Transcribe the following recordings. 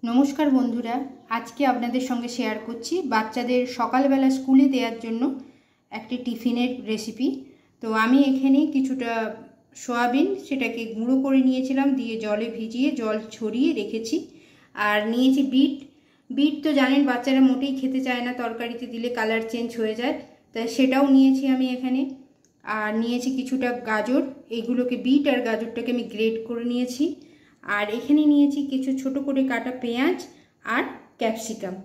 নমস্কার বন্ধুরা, আজকে আপনাদের সঙ্গে শেয়ার করছি বাচ্চাদের সকালবেলা স্কুলে দেওয়ার জন্য একটি টিফিনের রেসিপি। তো আমি এখানে কিছুটা সয়াবিন সেটাকে গুঁড়ো করে নিয়েছিলাম, দিয়ে জলে ভিজিয়ে জল ছড়িয়ে রেখেছি। আর নিয়েছি বিট তো জানেন বাচ্চারা মোটেই খেতে চায় না, তরকারিতে দিলে কালার চেঞ্জ হয়ে যায়, তাই সেটাও নিয়েছি আমি এখানে। আর নিয়েছি কিছুটা গাজর, এইগুলোকে বিট আর গাজরটাকে আমি গ্রেট করে নিয়েছি। আর এখানে নিয়েছি কিছু ছোট করে কাটা পেঁয়াজ আর ক্যাপসিকাম।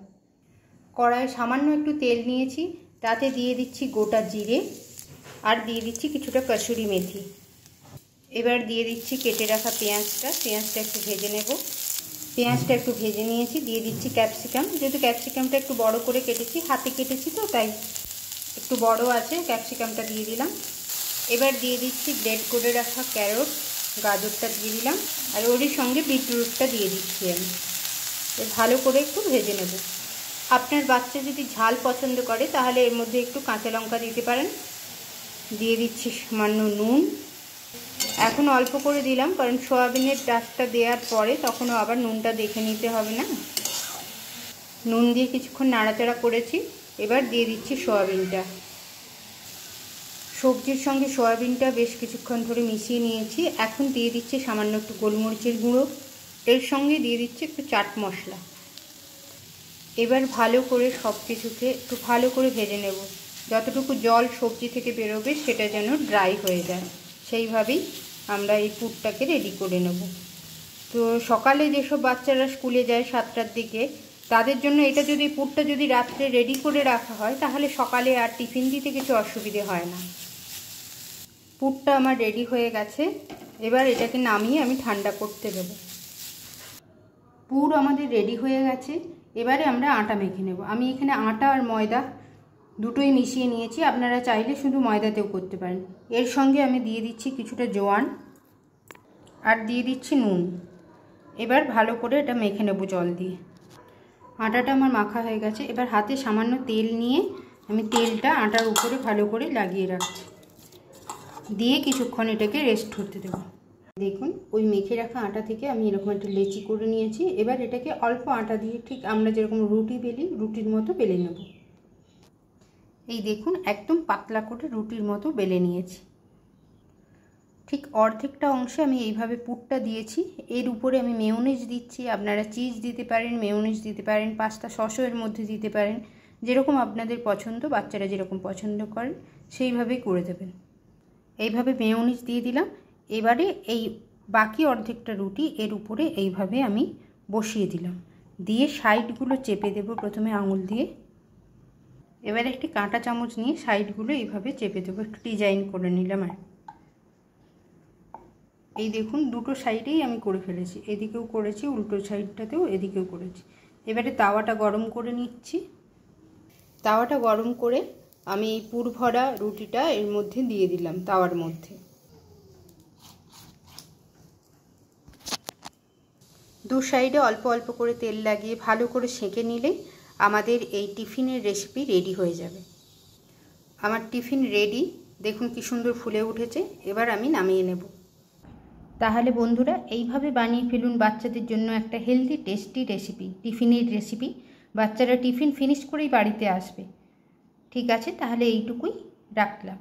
কড়াইয়ে সামান্য একটু তেল নিয়েছি, তাতে দিয়ে দিচ্ছি গোটা জিরে আর দিয়ে দিচ্ছি কিছুটা কসুরি মেথি। এবার দিয়ে দিচ্ছি কেটে রাখা পেঁয়াজটা একটু ভেজে নেব। পেঁয়াজটা একটু ভেজে নিয়েছি, দিয়ে দিচ্ছি ক্যাপসিকাম। যেহেতু ক্যাপসিকামটা একটু বড় করে কেটেছি, হাতে কেটেছি তো তাই একটু বড় আছে, ক্যাপসিকামটা দিয়ে দিলাম। এবার দিয়ে দিচ্ছি গ্রেট করে রাখা ক্যারট, গাজরটা দিয়ে দিলাম, আর ওর সঙ্গে বিটরুটটা দিয়ে দিচ্ছি আমি। ভালো করে একটু ভেজে নেব। আপনার বাচ্চা যদি ঝাল পছন্দ করে তাহলে এর মধ্যে একটু কাঁচা লঙ্কা দিতে পারেন। দিয়ে দিচ্ছি সামান্য নুন, এখন অল্প করে দিলাম কারণ সয়াবিনের ডাঁশটা দেওয়ার পরে তখনও আবার নুনটা দেখে নিতে হবে না। নুন দিয়ে কিছুক্ষণ নাড়াচাড়া করেছি। এবার দিয়ে দিচ্ছি সয়াবিনটা। সবজির সঙ্গে সয়াবিনটা বেশ কিছুক্ষণ ধরে মিশিয়ে নিয়েছি। এখন দিয়ে দিচ্ছি সামান্য একটু গোলমরিচের গুঁড়ো, এর সঙ্গে দিয়ে দিচ্ছি একটু চাট মশলা। এবার ভালো করে সব কিছুকে একটু ভালো করে ভেজে নেব। যতটুকু জল সবজি থেকে বেরোবে সেটা যেন ড্রাই হয়ে যায়, সেইভাবেই আমরা এই পুরটাকে রেডি করে নেব। তো সকালে যেসব বাচ্চারা স্কুলে যায় 7টার দিকে, তাদের জন্য এটা যদি পুরটা যদি রাত্রে রেডি করে রাখা হয় তাহলে সকালে আর টিফিন দিতে কিছু অসুবিধে হয় না। পুরটা আমার রেডি হয়ে গেছে। এবার এটাকে নামিয়ে আমি ঠান্ডা করতে দেব। পুর আমাদের রেডি হয়ে গেছে। এবারে আমরা আটা মেখে নেব। আমি এখানে আটা আর ময়দা দুটোই মিশিয়ে নিয়েছি, আপনারা চাইলে শুধু ময়দাতেও করতে পারেন। এর সঙ্গে আমি দিয়ে দিচ্ছি কিছুটা জোয়ান আর দিয়ে দিচ্ছি নুন। এবার ভালো করে এটা মেখে নেব জল দিয়ে। আটাটা আমার মাখা হয়ে গেছে। এবার হাতে সামান্য তেল নিয়ে আমি তেলটা আটার উপরে ভালো করে লাগিয়ে রাখছি, দিয়ে কিছুক্ষণ এটাকে রেস্ট করতে দেবো। দেখুন ওই মেখে রাখা আটা থেকে আমি এরকম একটা লেচি করে নিয়েছি। এবার এটাকে অল্প আটা দিয়ে ঠিক আমরা যেরকম রুটি বেলি রুটির মতো বেলে নেব। এই দেখুন একদম পাতলা করে রুটির মতো বেলে নিয়েছি। ঠিক অর্ধেকটা অংশে আমি এইভাবে পুরটা দিয়েছি। এর উপরে আমি মেয়োনিজ দিচ্ছি, আপনারা চিজ দিতে পারেন, মেয়োনিজ দিতে পারেন, পাস্তা সসও এর মধ্যে দিতে পারেন, যেরকম আপনাদের পছন্দ, বাচ্চারা যেরকম পছন্দ করেন সেইভাবেই করে দেবেন। এইভাবে মেয়োনিজ দিয়ে দিলাম। এবারে এই বাকি অর্ধেকটা রুটি এর উপরে এইভাবে আমি বসিয়ে দিলাম, দিয়ে সাইডগুলো চেপে দেব প্রথমে আঙুল দিয়ে। এবারে একটি কাঁটা চামচ নিয়ে সাইডগুলো এইভাবে চেপে দেবো, একটু ডিজাইন করে নিলাম। আর এই দেখুন দুটো সাইডেই আমি করে ফেলেছি, এদিকেও করেছি উল্টো সাইডটাতেও, এদিকেও করেছি। এবারে তাওয়াটা গরম করে নিচ্ছি। তাওয়াটা গরম করে আমি এই পুর ভরা রুটিটা এর মধ্যে দিয়ে দিলাম তাওয়ার মধ্যে। দু সাইডে অল্প অল্প করে তেল লাগিয়ে ভালো করে সেঁকে নিলেই আমাদের এই টিফিনের রেসিপি রেডি হয়ে যাবে। আমার টিফিন রেডি, দেখুন কি সুন্দর ফুলে উঠেছে। এবার আমি নামিয়ে নেব। তাহলে বন্ধুরা এইভাবে বানিয়ে ফেলুন বাচ্চাদের জন্য একটা হেলদি টেস্টি রেসিপি, টিফিনের রেসিপি। বাচ্চারা টিফিন ফিনিশ করেই বাড়িতে আসবে। ঠিক আছে, তাহলে এইটুকুই রাখলাম।